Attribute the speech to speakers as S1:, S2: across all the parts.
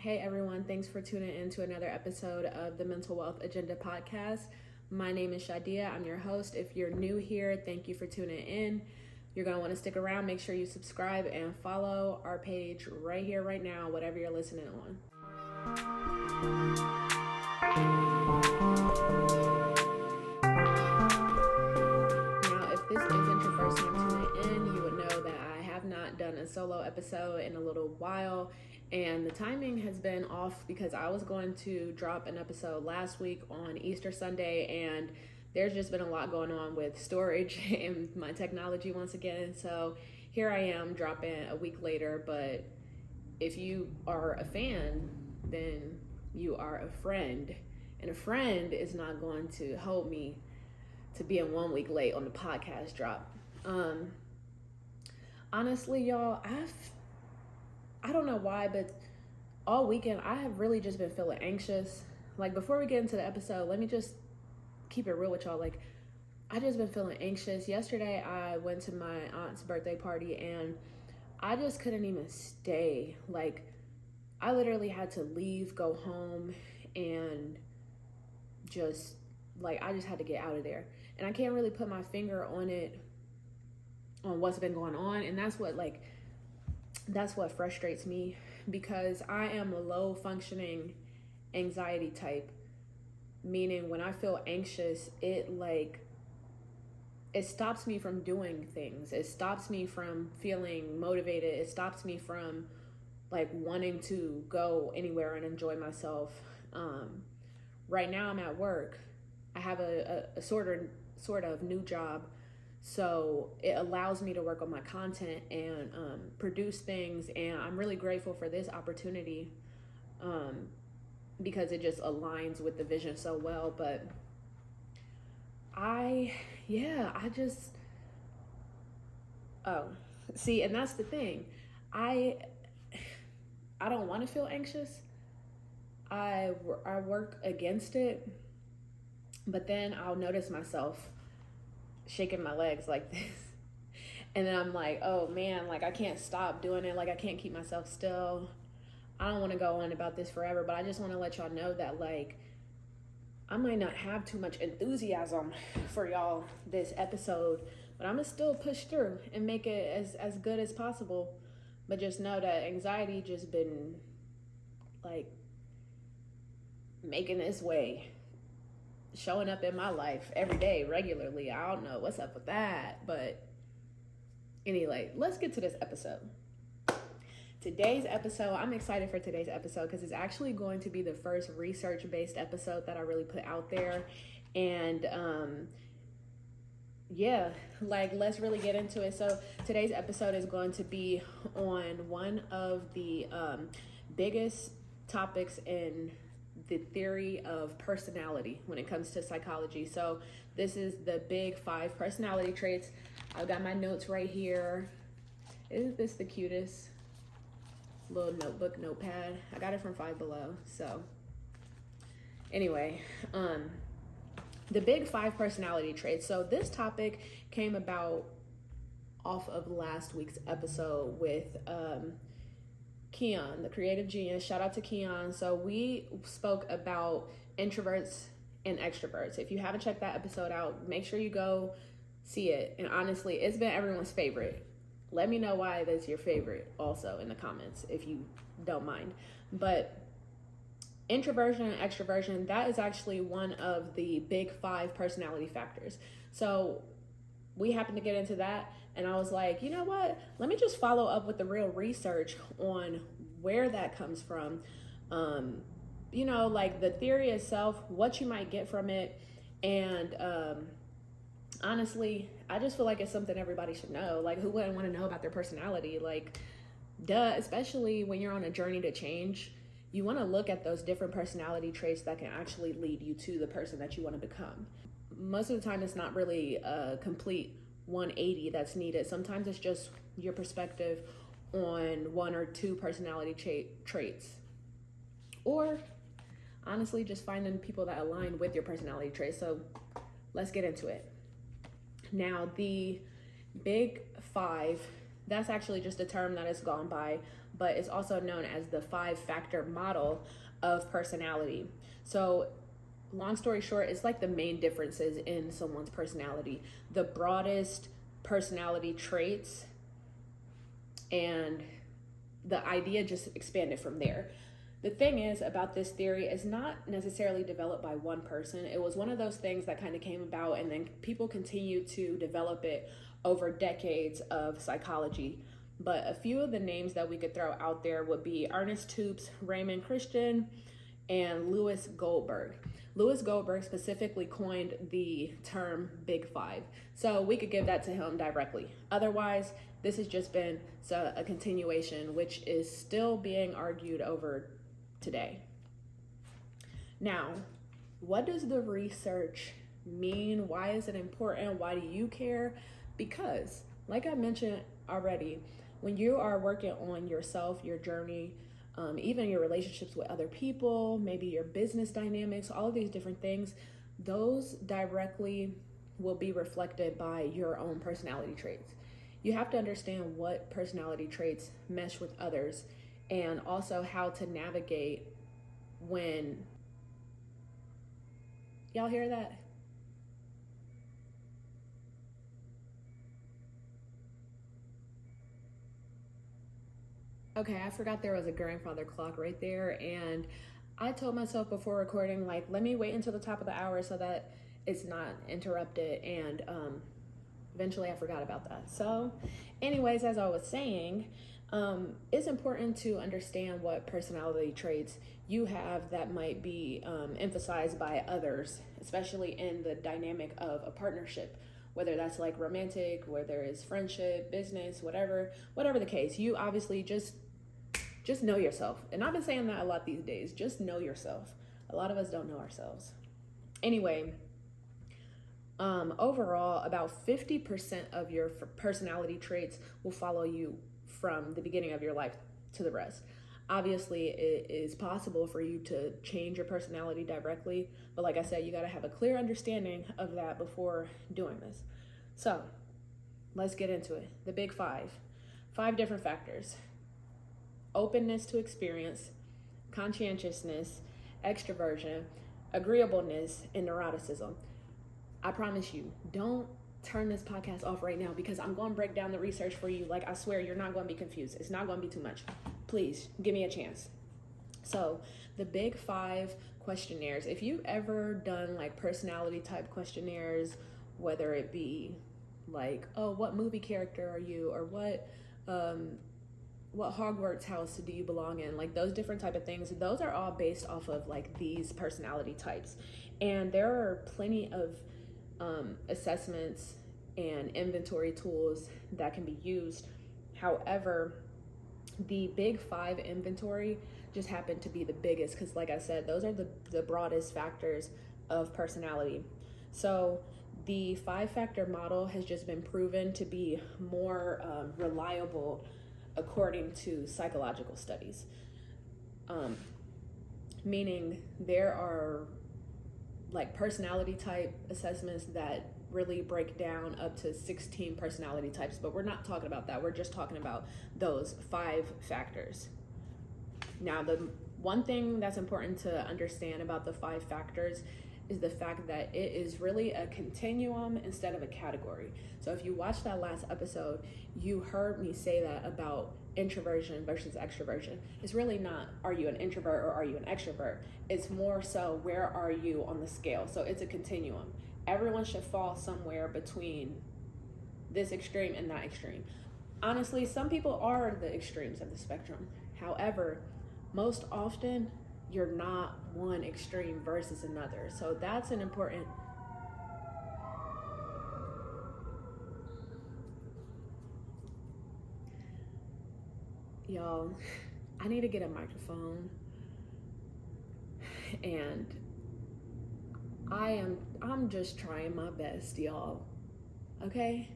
S1: Hey everyone, thanks for tuning in to another episode of the Mental Wealth Agenda podcast. My name is Shadia. I'm your host. If you're new here, thank you for tuning in. You're going to want to stick around. Make sure you subscribe and follow our page right here, right now, whatever you're listening on. Now, if this isn't your first time tuning in, you would know that I have not done a solo episode in a little while. And the timing has been off because I was going to drop an episode last week on Easter Sunday, and there's just been a lot going on with storage and my technology once again. So here I am dropping a week later. But if you are a fan, then you are a friend. And a friend is not going to hold me to being 1 week late on the podcast drop. Honestly, y'all, I don't know why, but all weekend I have really just been feeling anxious. Like, before we get into the episode, let me just keep it real with y'all. Like, I just been feeling anxious. Yesterday I went to my aunt's birthday party and I just couldn't even stay. Like, I literally had to leave, go home, and just I just had to get out of there. And I can't really put my finger on it, on what's been going on. And that's what frustrates me, because I am a low functioning anxiety type, meaning when I feel anxious, it stops me from doing things. It stops me from feeling motivated. It stops me from wanting to go anywhere and enjoy myself. Right now I'm at work. I have a sort of new job. So it allows me to work on my content and produce things. And I'm really grateful for this opportunity because it just aligns with the vision so well. But see, and that's the thing. I don't want to feel anxious. I work against it, but then I'll notice myself shaking my legs like this. And then I'm like, oh man, I can't stop doing it. I can't keep myself still. I don't want to go on about this forever, but I just want to let y'all know that I might not have too much enthusiasm for y'all this episode, but I'm gonna still push through and make it as good as possible. But just know that anxiety just been making its way, showing up in my life every day regularly. I don't know what's up with that, but anyway, let's get to this episode. Today's episode, I'm excited for today's episode because it's actually going to be the first research-based episode that I really put out there. And let's really get into it. So today's episode is going to be on one of the biggest topics in the theory of personality when it comes to psychology. So this is the big 5 personality traits. I've got my notes right here. Isn't this the cutest little notepad? I got it from Five Below. So anyway, the big 5 personality traits. So this topic came about off of last week's episode with Keon, the creative genius. Shout out to Keon. So we spoke about introverts and extroverts. If you haven't checked that episode out, make sure you go see it. And honestly, it's been everyone's favorite. Let me know why that's your favorite also in the comments if you don't mind. But introversion and extroversion, that is actually one of the big 5 personality factors. So we happened to get into that, and I was like, you know what? Let me just follow up with the real research on where that comes from. The theory itself, what you might get from it. And honestly, I just feel like it's something everybody should know. Who wouldn't want to know about their personality? Duh, especially when you're on a journey to change. You want to look at those different personality traits that can actually lead you to the person that you want to become. Most of the time, it's not really a complete 180 that's needed. Sometimes it's just your perspective on 1 or 2 personality traits. Or honestly, just finding people that align with your personality traits. So let's get into it. Now, the big 5, that's actually just a term that has gone by but it's also known as the 5-factor model of personality. So long story short, it's like the main differences in someone's personality, the broadest personality traits, and the idea just expanded from there. The thing is about this theory is not necessarily developed by one person. It was one of those things that kind of came about, and then people continued to develop it over decades of psychology. But a few of the names that we could throw out there would be Ernest Toops, Raymond Christian, and Louis Goldberg. Louis Goldberg specifically coined the term Big Five. So we could give that to him directly. Otherwise, this has just been a continuation, which is still being argued over today. Now, what does the research mean? Why is it important? Why do you care? Because, like I mentioned already, when you are working on yourself, your journey, even your relationships with other people, maybe your business dynamics, all of these different things, those directly will be reflected by your own personality traits. You have to understand what personality traits mesh with others, and also how to navigate when... Y'all hear that? Okay, I forgot there was a grandfather clock right there, and I told myself before recording, like, let me wait until the top of the hour so that it's not interrupted, and eventually I forgot about that. So anyways, as I was saying, it's important to understand what personality traits you have that might be emphasized by others, especially in the dynamic of a partnership, whether that's like romantic, whether it's friendship, business, whatever the case. You obviously just know yourself. And I've been saying that a lot these days. Just know yourself. A lot of us don't know ourselves. Anyway, overall, about 50% of your personality traits will follow you from the beginning of your life to the rest. Obviously, it is possible for you to change your personality directly, but like I said, you got to have a clear understanding of that before doing this. So let's get into it. The big 5 different factors: openness to experience, conscientiousness, extroversion, agreeableness, and neuroticism. I promise you, don't turn this podcast off right now, because I'm going to break down the research for you. Like, I swear you're not going to be confused. It's not going to be too much. Please give me a chance. So the big 5 questionnaires, if you've ever done like personality type questionnaires, whether it be like, oh, what movie character are you, or what Hogwarts house do you belong in, like those different type of things, those are all based off of like these personality types. And there are plenty of assessments and inventory tools that can be used. However, the big 5 inventory just happened to be the biggest, because like I said, those are the broadest factors of personality. So the 5-factor model has just been proven to be more reliable according to psychological studies. Meaning there are like personality type assessments that really break down up to 16 personality types, but we're not talking about that. We're just talking about those 5 factors. Now, the one thing that's important to understand about the 5 factors is the fact that it is really a continuum instead of a category. So if you watched that last episode, you heard me say that about introversion versus extroversion. It's really not, are you an introvert or are you an extrovert? It's more so, where are you on the scale? So it's a continuum. Everyone should fall somewhere between this extreme and that extreme. Honestly, some people are the extremes of the spectrum. However, most often, you're not one extreme versus another. So that's an important... Y'all, I need to get a microphone, and I'm just trying my best, y'all. Okay?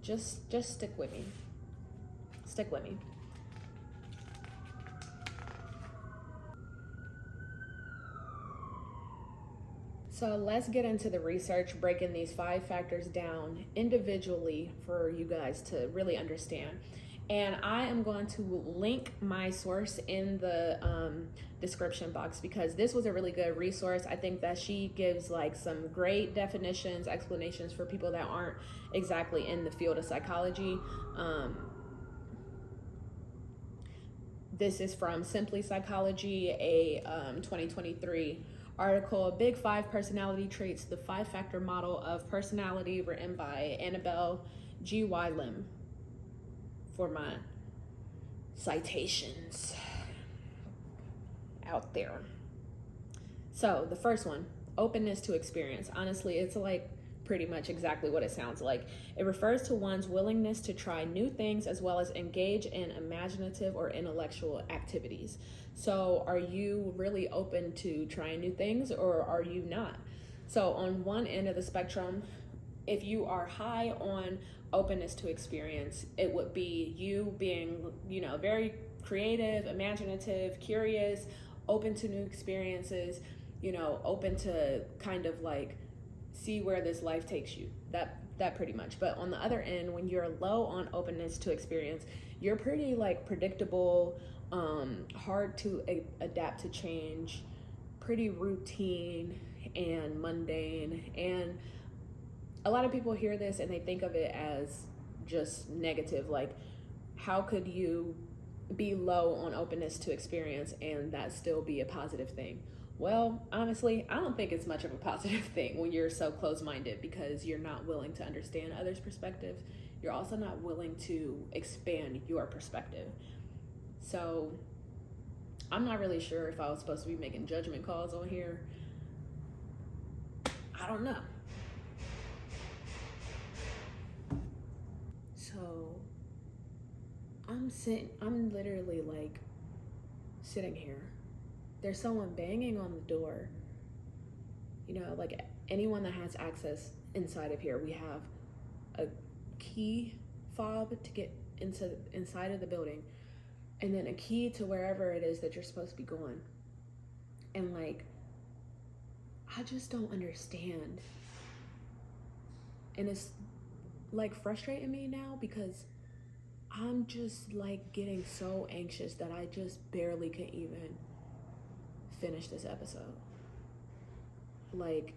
S1: Just stick with me. Stick with me. So let's get into the research, breaking these 5 factors down individually for you guys to really understand. And I am going to link my source in the description box, because this was a really good resource. I think that she gives like some great definitions, explanations for people that aren't exactly in the field of psychology. This is from Simply Psychology, a 2023 article, Big Five Personality Traits, the Five-Factor Model of Personality, written by Annabelle G.Y. Lim, for my citations out there. So the first one, openness to experience. Honestly, it's like pretty much exactly what it sounds like. It refers to one's willingness to try new things as well as engage in imaginative or intellectual activities. So are you really open to trying new things, or are you not? So on one end of the spectrum, if you are high on openness to experience, it would be you being, very creative, imaginative, curious, open to new experiences, open to kind of like see where this life takes you. That pretty much. But on the other end, when you're low on openness to experience, you're pretty like predictable, hard to adapt to change, pretty routine and mundane. And a lot of people hear this and they think of it as just negative. Like, how could you be low on openness to experience and that still be a positive thing? Well, honestly, I don't think it's much of a positive thing when you're so close-minded, because you're not willing to understand others' perspectives. You're also not willing to expand your perspective. So I'm not really sure if I was supposed to be making judgment calls on here. I don't know. So I'm literally like sitting here. There's someone banging on the door. Like anyone that has access inside of here, we have a key fob to get inside of the building, and then a key to wherever it is that you're supposed to be going. And like, I just don't understand. And it's like frustrating me now, because I'm just like getting so anxious that I just barely can even finish this episode. Like,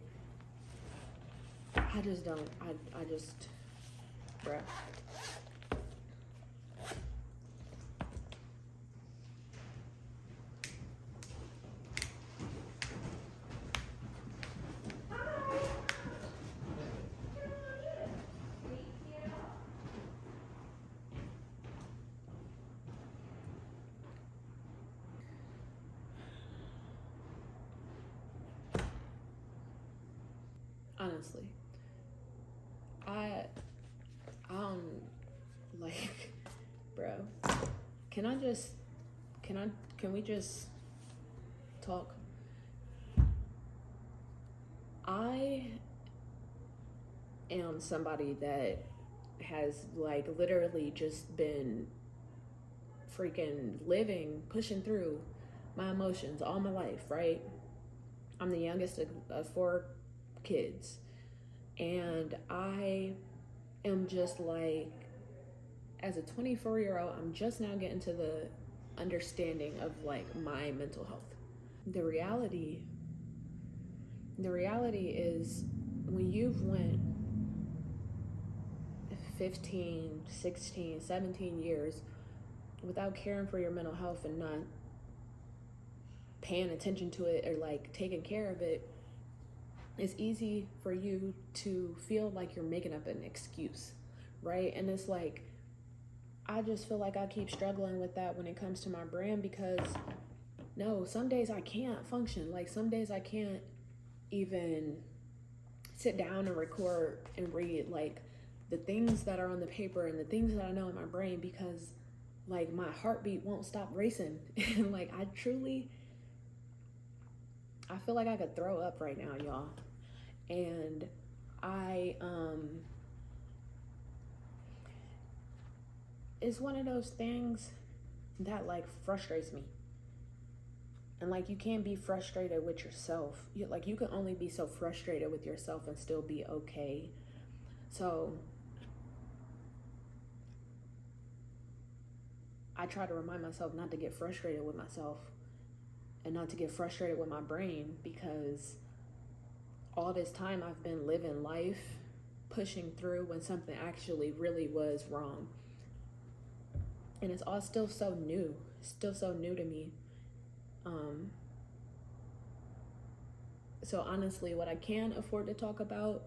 S1: I just don't, I just, bruh. Honestly, I don't, like, bro, can we just talk? I am somebody that has like literally just been freaking living, pushing through my emotions all my life, right? I'm the youngest of 4 kids, and I am just like, as a 24-year-old, I'm just now getting to the understanding of like my mental health. The reality is, when you've went 15, 16, 17 years without caring for your mental health and not paying attention to it or like taking care of it, it's easy for you to feel like you're making up an excuse, right? And it's like, I just feel like I keep struggling with that when it comes to my brand, because no, some days I can't function. Like, some days I can't even sit down and record and read like the things that are on the paper and the things that I know in my brain, because like my heartbeat won't stop racing. And like, I feel like I could throw up right now, y'all. And it's one of those things that like frustrates me. And like, you can't be frustrated with yourself. You can only be so frustrated with yourself and still be okay. So I try to remind myself not to get frustrated with myself and not to get frustrated with my brain, because all this time I've been living life pushing through when something actually really was wrong. And it's all still so new to me. So honestly, what I can afford to talk about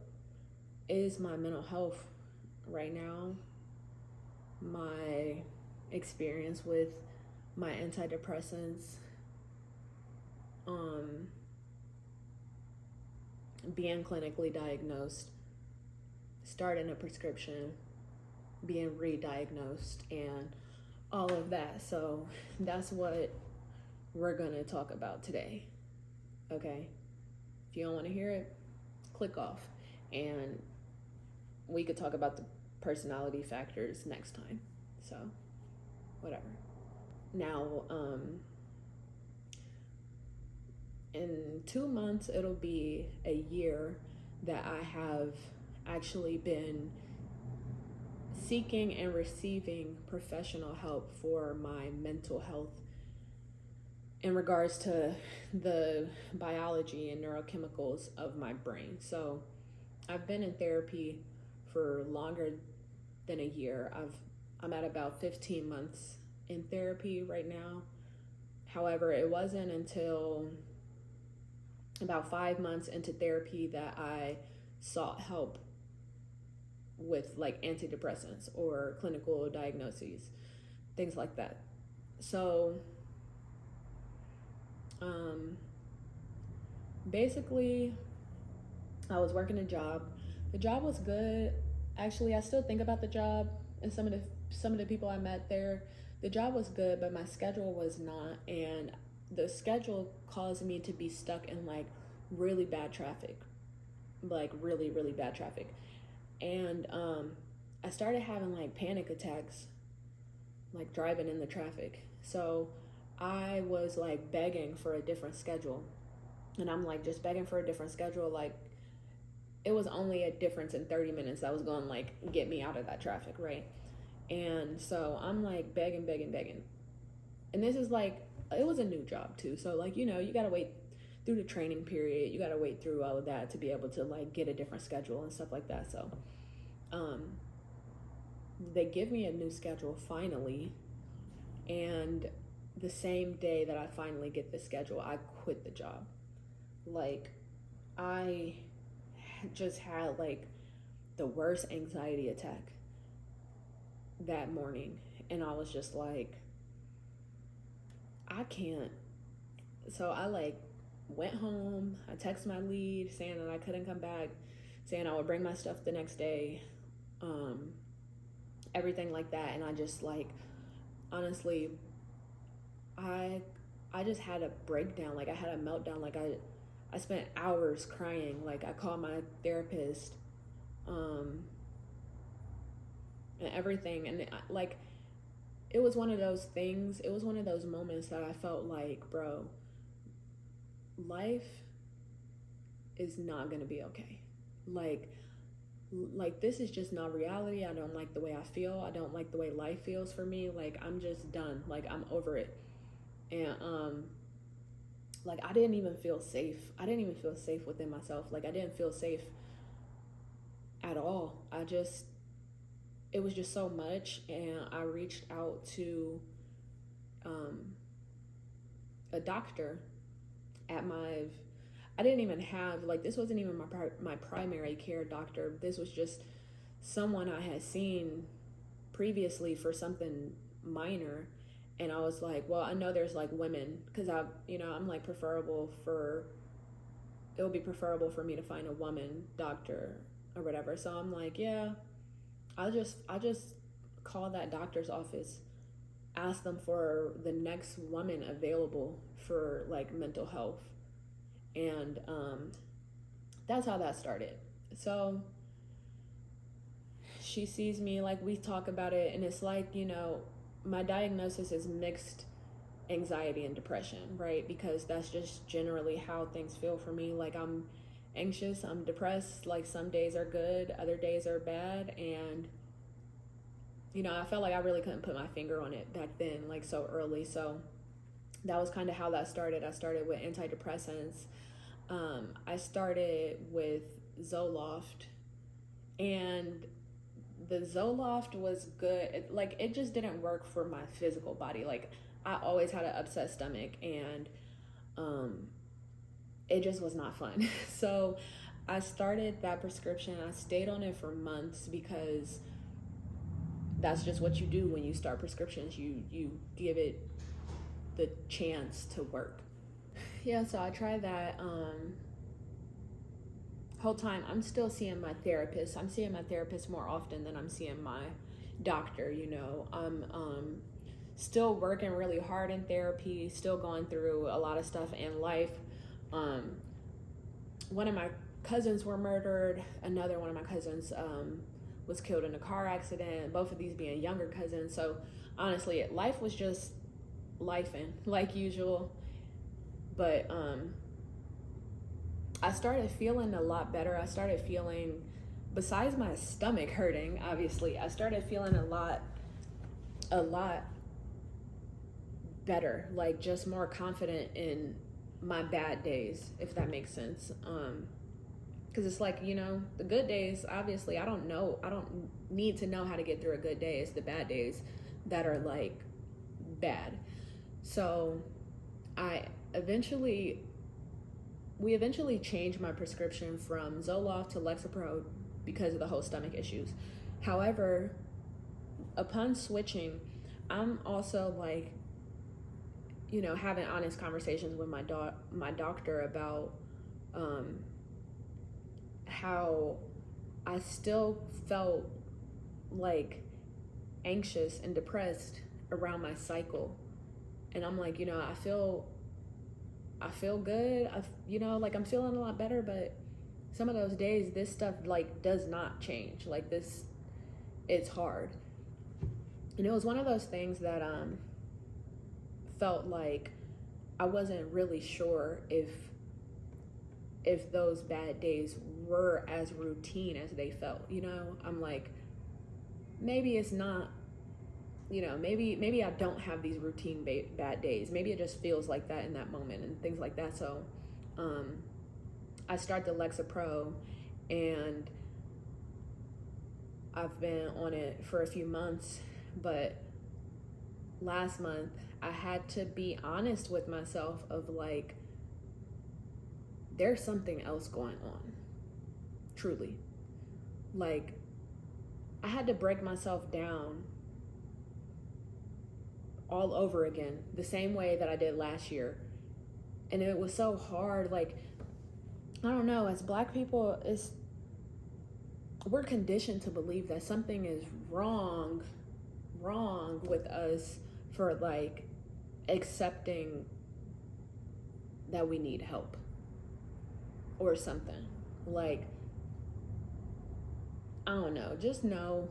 S1: is my mental health right now, my experience with my antidepressants, being clinically diagnosed, starting a prescription, being re-diagnosed, and all of that. So that's what we're gonna talk about today. Okay? If you don't want to hear it, click off, and we could talk about the personality factors next time. So whatever. Now, in 2 months, it'll be a year that I have actually been seeking and receiving professional help for my mental health in regards to the biology and neurochemicals of my brain. So I've been in therapy for longer than a year. I'm at about 15 months in therapy right now. However, it wasn't until about 5 months into therapy that I sought help with like antidepressants or clinical diagnoses, things like that. So basically, I was working a job. The job was good. Actually, I still think about the job and some of the people I met there. The job was good, but my schedule was not, and the schedule caused me to be stuck in like really bad traffic, like really, really bad traffic. And I started having like panic attacks, like driving in the traffic. So I was like begging for a different schedule. And I'm like just begging for a different schedule. Like it was only a difference in 30 minutes that was going to like get me out of that traffic, right? And so I'm like begging. And this is like, it was a new job too. So like, you know, you got to wait through the training period. You got to wait through all of that to be able to like get a different schedule and stuff like that. So they give me a new schedule finally. And the same day that I finally get the schedule, I quit the job. Like I just had like the worst anxiety attack that morning, and I was just like, I can't. So I like went home. I texted my lead saying that I couldn't come back, saying I would bring my stuff the next day, everything like that. And I just like, honestly, I just had a breakdown. Like I had a meltdown. Like I spent hours crying. Like I called my therapist, and everything. And like, it was one of those things. It was one of those moments that I felt like, bro, life is not gonna be okay. Like this is just not reality. I don't like the way I feel. I don't like the way life feels for me. Like I'm just done. Like I'm over it. And like I didn't even feel safe. I didn't even feel safe within myself. Like I didn't feel safe at all. It was just so much. And I reached out to a doctor at I didn't even have, like, this wasn't even my primary care doctor. This was just someone I had seen previously for something minor. And I was like, well, I know there's like women, because I'm like it would be preferable for me to find a woman doctor or whatever. So I'm like, yeah, I'll just call that doctor's office, ask them for the next woman available for like mental health. And that's how that started. So she sees me, like we talk about it, and it's like, my diagnosis is mixed anxiety and depression, right? Because that's just generally how things feel for me. Like I'm anxious, I'm depressed, like some days are good, other days are bad. And I felt like I really couldn't put my finger on it back then, like so early. So that was kind of how that started. I started with antidepressants. I started with Zoloft, and the Zoloft was good. It just didn't work for my physical body. Like, I always had an upset stomach, and it just was not fun. So I started that prescription. I stayed on it for months because that's just what you do when you start prescriptions. You give it the chance to work. Yeah, so I tried that. Whole time I'm still seeing my therapist. I'm seeing my therapist more often than I'm seeing my doctor. I'm still working really hard in therapy, still going through a lot of stuff in life. One of my cousins were murdered. Another one of my cousins was killed in a car accident, both of these being younger cousins. So honestly, life was just lifing like usual. But I started feeling a lot better. I started feeling, besides my stomach hurting, obviously, I started feeling a lot better, like just more confident in my bad days, if that makes sense. Because it's like, the good days, obviously, I don't need to know how to get through a good day. It's the bad days that are like bad. So we eventually changed my prescription from Zoloft to Lexapro because of the whole stomach issues. However, upon switching, I'm also like, having honest conversations with my doctor about how I still felt like anxious and depressed around my cycle. And I'm like, I feel good. I'm feeling a lot better, but some of those days, this stuff like does not change. Like this, it's hard. And it was one of those things that felt like I wasn't really sure if those bad days were as routine as they felt. I'm like, maybe it's not. Maybe I don't have these routine bad days. Maybe it just feels like that in that moment and things like that. So I started the Lexapro, and I've been on it for a few months, but last month I had to be honest with myself of like, there's something else going on, truly. Like, I had to break myself down all over again, the same way that I did last year. And it was so hard. Like, I don't know, as Black people, we're conditioned to believe that something is wrong with us for like accepting that we need help or something. Like, I don't know, just know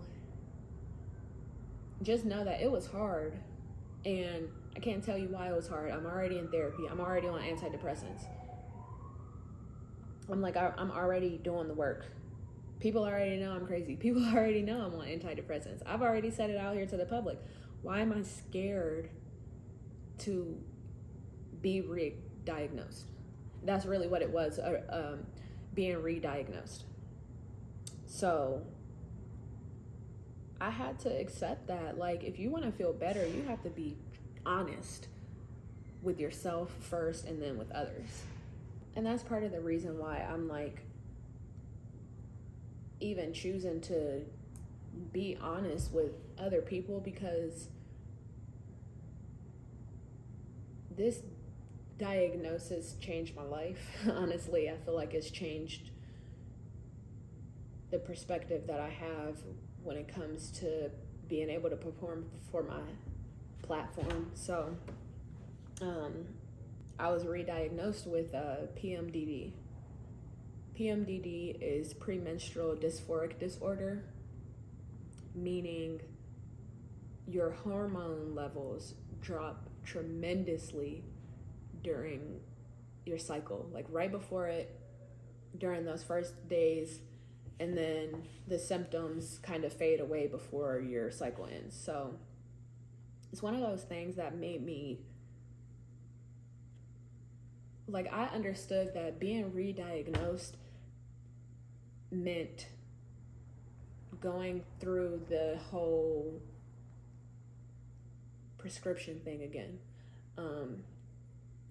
S1: that it was hard. And I can't tell you why it was hard. I'm already in therapy. I'm already on antidepressants. I'm like, I'm already doing the work. People already know I'm crazy. People already know I'm on antidepressants. I've already said it out here to the public. Why am I scared to be re-diagnosed? That's really what it was, being re-diagnosed. So I had to accept that. Like, if you want to feel better, you have to be honest with yourself first and then with others. And that's part of the reason why I'm like even choosing to be honest with other people, because this diagnosis changed my life. Honestly, I feel like it's changed the perspective that I have when it comes to being able to perform for my platform. So I was re-diagnosed with PMDD. PMDD is premenstrual dysphoric disorder, meaning your hormone levels drop tremendously during your cycle. Like right before it, during those first days, and then the symptoms kind of fade away before your cycle ends. So it's one of those things that made me, like, I understood that being re-diagnosed meant going through the whole prescription thing again,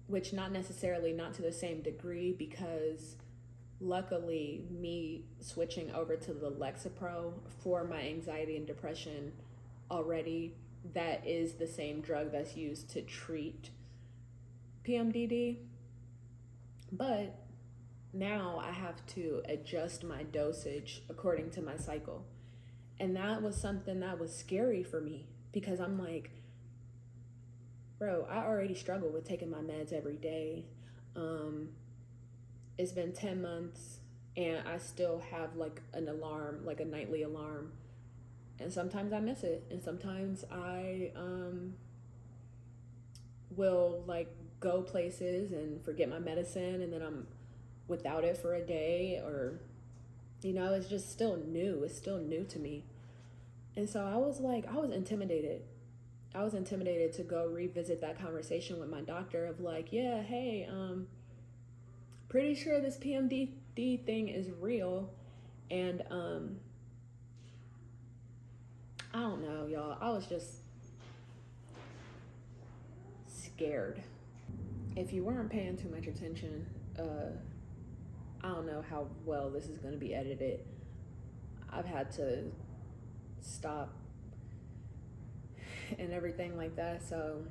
S1: which not to the same degree, because luckily me switching over to the Lexapro for my anxiety and depression already, that is the same drug that's used to treat PMDD. But now I have to adjust my dosage according to my cycle. And that was something that was scary for me, because I'm like, bro, I already struggle with taking my meds every day. It's been 10 months and I still have like an alarm, like a nightly alarm. And sometimes I miss it. And sometimes I will like go places and forget my medicine, and then I'm without it for a day, or, you know, it's just still new. It's still new to me. And so I was intimidated. I was intimidated to go revisit that conversation with my doctor of like, yeah, hey, pretty sure this PMDD thing is real. And I don't know, y'all. I was just scared. If you weren't paying too much attention, I don't know how well this is going to be edited. I've had to stop and everything like that. So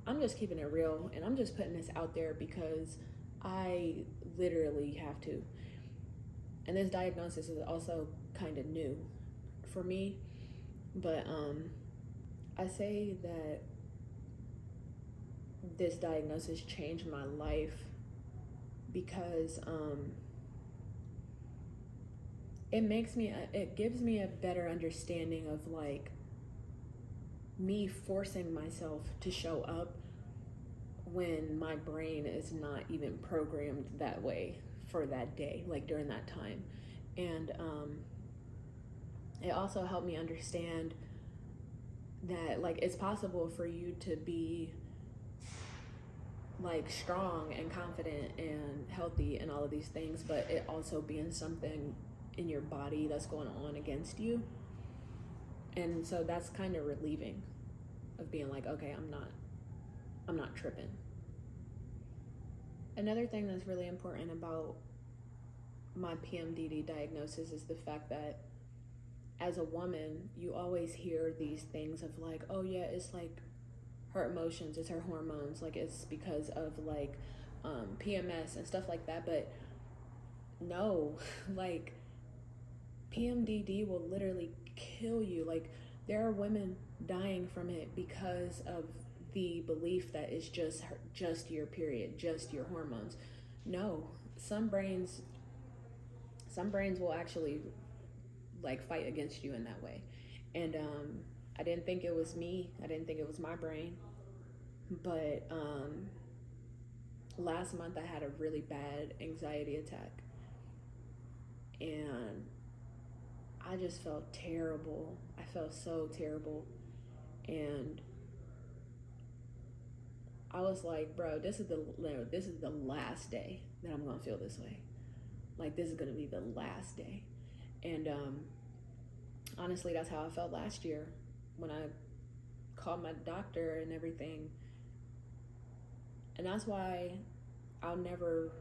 S1: I'm just keeping it real, and I'm just putting this out there because I literally have to. And this diagnosis is also kind of new for me, but I say that this diagnosis changed my life because it gives me a better understanding of like me forcing myself to show up when my brain is not even programmed that way for that day, like during that time. And it also helped me understand that like it's possible for you to be like strong and confident and healthy and all of these things, but it also being something in your body that's going on against you. And so that's kind of relieving, of being like, okay, I'm not tripping. Another thing that's really important about my PMDD diagnosis is the fact that as a woman, you always hear these things of like, oh yeah, it's like her emotions, it's her hormones, like it's because of like PMS and stuff like that. But no, like PMDD will literally kill you. Like there are women dying from it because of the belief that it's just your period, just your hormones. No, some brains will actually like fight against you in that way. And I didn't think it was me. I didn't think it was my brain. But last month I had a really bad anxiety attack. And I just felt terrible. I felt so terrible. And I was like, bro, this is the last day that I'm gonna feel this way. Like this is gonna be the last day. And honestly, that's how I felt last year when I called my doctor and everything. And that's why I'll never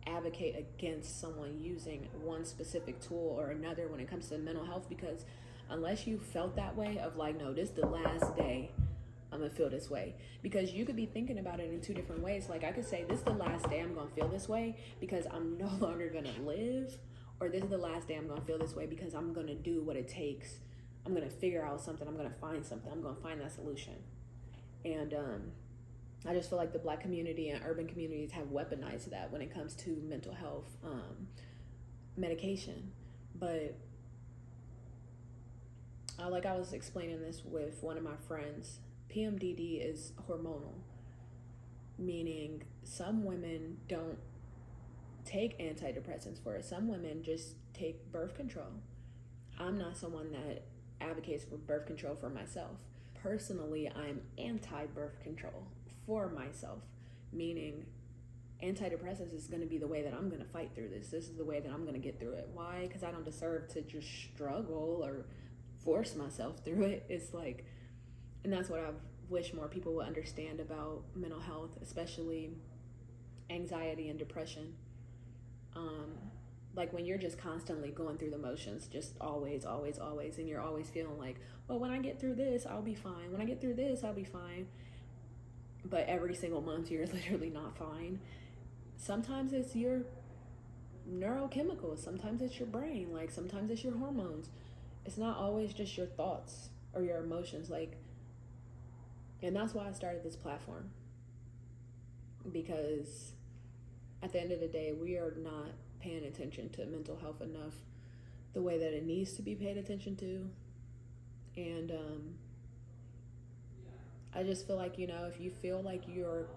S1: advocate against someone using one specific tool or another when it comes to mental health, because unless you felt that way of like, no, this is the last day I'm gonna feel this way, because you could be thinking about it in two different ways. Like I could say this is the last day I'm gonna feel this way because I'm no longer gonna live, or this is the last day I'm gonna feel this way because I'm gonna do what it takes. I'm gonna figure out something. I'm gonna find something. I'm gonna find that solution. And I just feel like the Black community and urban communities have weaponized that when it comes to mental health medication. But like I was explaining this with one of my friends, PMDD is hormonal, meaning some women don't take antidepressants for it. Some women just take birth control. I'm not someone that advocates for birth control for myself. Personally, I'm anti-birth control for myself, meaning antidepressants is going to be the way that I'm going to fight through this. This is the way that I'm going to get through it. Why? Because I don't deserve to just struggle or force myself through it. It's like, and that's what I wish more people would understand about mental health, especially anxiety and depression. Like when you're just constantly going through the motions, just always, and you're always feeling like, well, when I get through this, I'll be fine. When I get through this, I'll be fine. But every single month, you're literally not fine. Sometimes it's your neurochemicals. Sometimes it's your brain. Like sometimes it's your hormones. It's not always just your thoughts or your emotions. Like, and that's why I started this platform. Because at the end of the day, we are not paying attention to mental health enough the way that it needs to be paid attention to. And I just feel like, if you feel like you're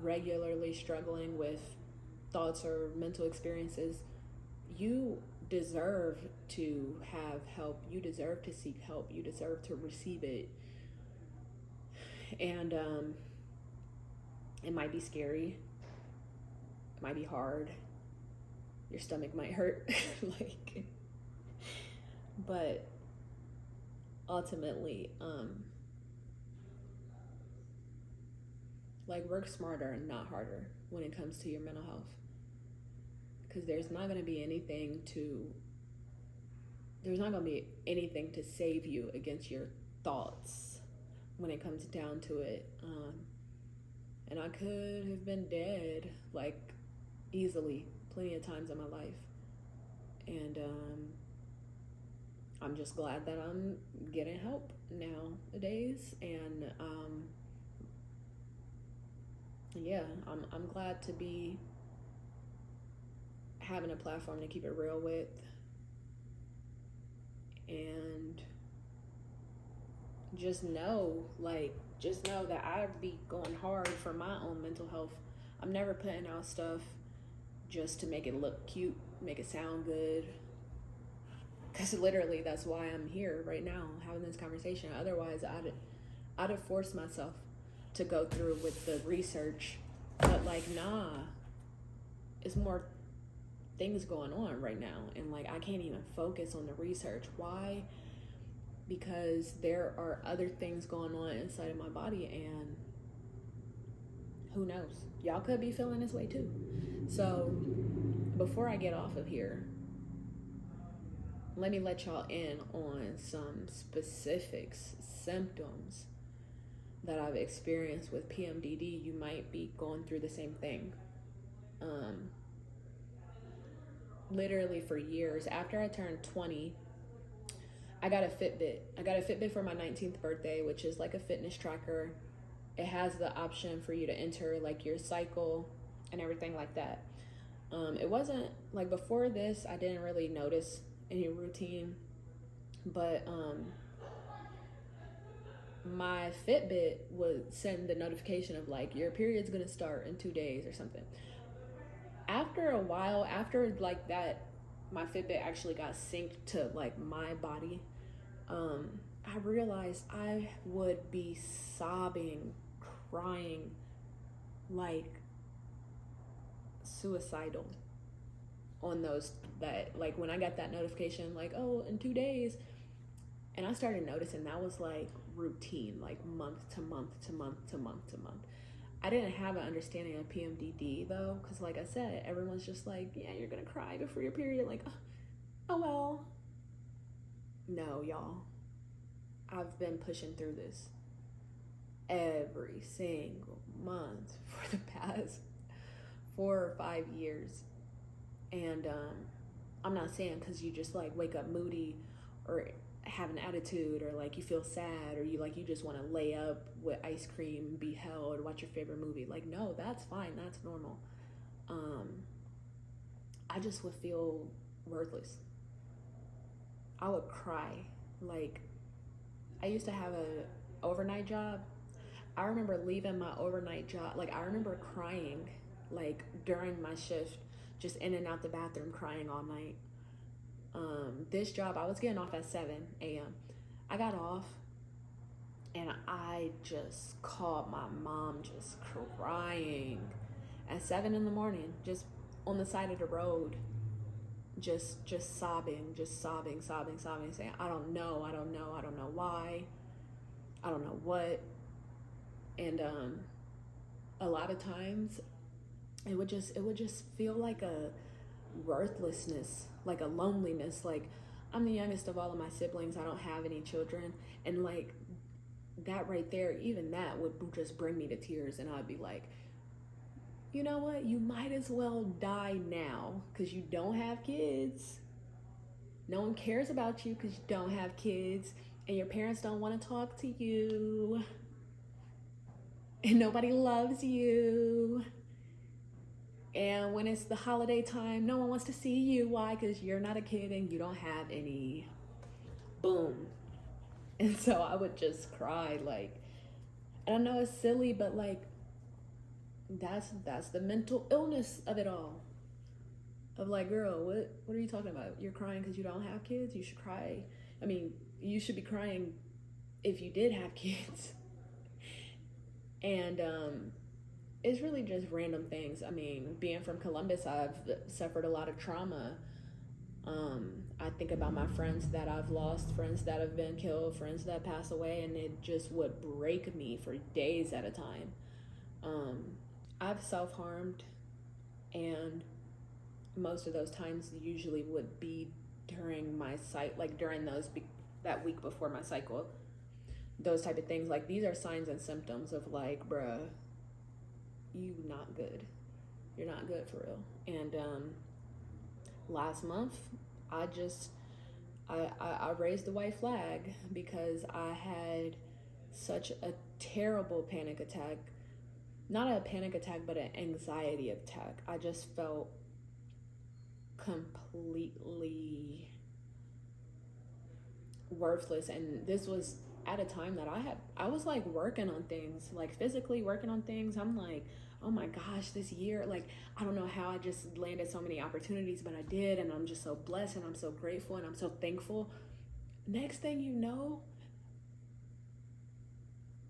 S1: regularly struggling with thoughts or mental experiences, you deserve to have help. You deserve to seek help. You deserve to receive it. And it might be scary. It might be hard. Your stomach might hurt. But ultimately, work smarter and not harder when it comes to your mental health. Because there's not going to be anything to save you against your thoughts when it comes down to it. And I could have been dead, easily, plenty of times in my life. And I'm just glad that I'm getting help nowadays. And I'm glad to be having a platform to keep it real with. And just know that I'd be going hard for my own mental health. I'm never putting out stuff just to make it look cute, make it sound good. Because literally that's why I'm here right now having this conversation. Otherwise, I'd have forced myself to go through with the research. But nah, it's more things going on right now. And I can't even focus on the research. Why? Because there are other things going on inside of my body, and who knows? Y'all could be feeling this way too. So before I get off of here, let me let y'all in on some specifics, symptoms that I've experienced with PMDD. You might be going through the same thing. Literally for years, after I turned 20, I got a Fitbit. I got a Fitbit for my 19th birthday, which is like a fitness tracker. It has the option for you to enter your cycle and everything like that. It wasn't before this, I didn't really notice any routine, but my Fitbit would send the notification of your period's gonna start in 2 days or something. After a while, after that, my Fitbit actually got synced to my body. I realized I would be sobbing, crying, suicidal on those when I got that notification, oh, in 2 days. And I started noticing that was routine, month to month to month to month to month. I didn't have an understanding of PMDD though, because I said, everyone's just yeah, you're gonna cry before your period. Oh well. No, y'all. I've been pushing through this every single month for the past 4 or 5 years. And I'm not saying because you just wake up moody or have an attitude, or you feel sad, or you just want to lay up with ice cream, be held, watch your favorite movie. No, that's fine, that's normal. I just would feel worthless. I would cry. I used to have a overnight job. I remember leaving my overnight job, I remember crying during my shift, just in and out the bathroom crying all night. This job, I was getting off at 7 a.m. I got off and I just called my mom just crying at 7 in the morning, just on the side of the road, just sobbing, saying, I don't know why, I don't know what. And a lot of times it would just feel like a worthlessness, like a loneliness. Like, I'm the youngest of all of my siblings. I don't have any children. And like that right there, even that would just bring me to tears. And I'd be like, you know what? You might as well die now because you don't have kids. No one cares about you because you don't have kids. And your parents don't want to talk to you. And nobody loves you. And when it's the holiday time, no one wants to see you. Why? Because you're not a kid and you don't have any. Boom. And so I would just cry. Like, and I know it's silly, but like, that's the mental illness of it all. Of like, girl, what are you talking about? You're crying because you don't have kids? You should cry. I mean, you should be crying if you did have kids. And it's really just random things. I mean, being from Columbus, I've suffered a lot of trauma. I think about my friends that I've lost, friends that have been killed, friends that pass away, and it just would break me for days at a time. I've self-harmed, and most of those times usually would be during my like during that week before my cycle. Those type of things. Like, these are signs and symptoms of like, bruh, you not good. You're not good for real. And last month, I raised the white flag because I had such a terrible panic attack. Not a panic attack, but an anxiety attack. I just felt completely worthless. And this was at a time that I was like working on things, like physically working on things. I'm like, oh my gosh, this year, like, I don't know how I just landed so many opportunities, but I did. And I'm just so blessed and I'm so grateful and I'm so thankful. Next thing you know,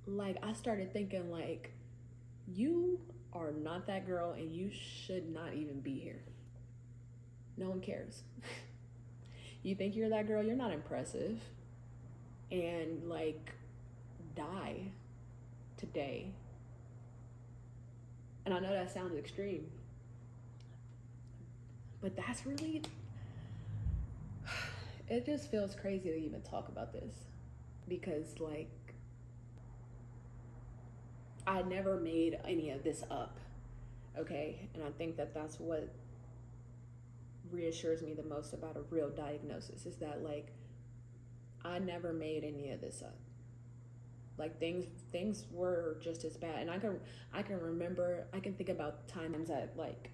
S1: like, I started thinking like, you are not that girl and you should not even be here. No one cares. You think you're that girl, you're not impressive. And like, die today. And I know that sounds extreme, but that's really, it just feels crazy to even talk about this, because like, I never made any of this up, okay? And I think that that's what reassures me the most about a real diagnosis, is that like, I never made any of this up. Like, things were just as bad. And I can remember, I can think about times at like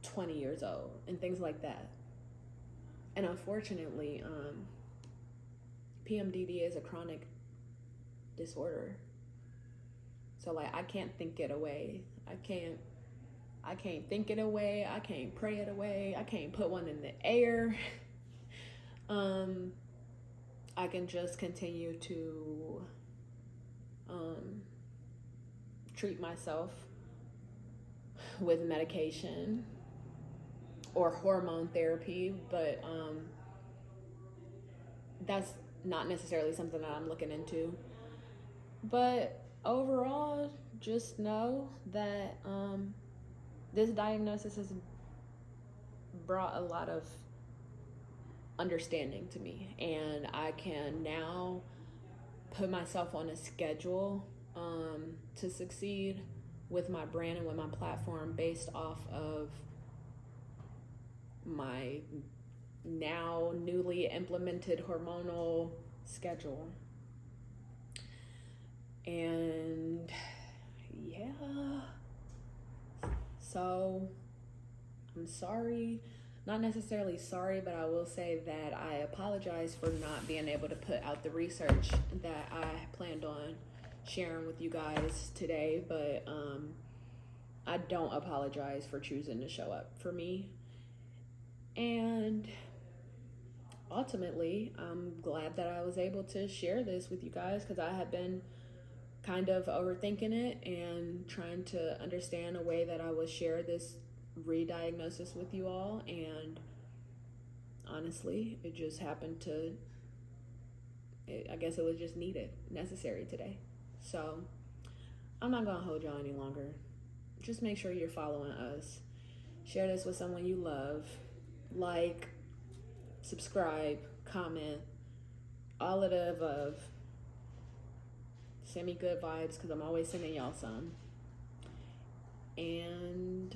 S1: 20 years old and things like that. And unfortunately, PMDD is a chronic disorder. So like, I can't think it away. I can't think it away. I can't pray it away. I can't put one in the air. I can just continue to treat myself with medication or hormone therapy, but that's not necessarily something that I'm looking into. But overall, just know that this diagnosis has brought a lot of understanding to me, and I can now put myself on a schedule to succeed with my brand and with my platform based off of my now newly implemented hormonal schedule. And yeah, so I'm sorry. Not necessarily sorry, but I will say that I apologize for not being able to put out the research that I planned on sharing with you guys today. But I don't apologize for choosing to show up for me And ultimately, I'm glad that I was able to share this with you guys, because I have been kind of overthinking it and trying to understand a way that I would share this re-diagnosis with you all. And honestly, it just happened to, I guess it was just necessary today. So I'm not gonna hold y'all any longer. Just make sure you're following us. Share this with someone you love. Like, subscribe, comment, all of the above. Send me good vibes, because I'm always sending y'all some. And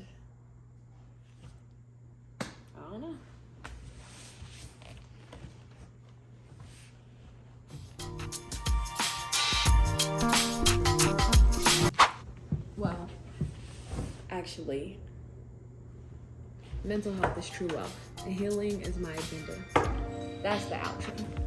S1: I don't know. Well, actually, mental health is true wealth, and healing is my agenda. That's the outro.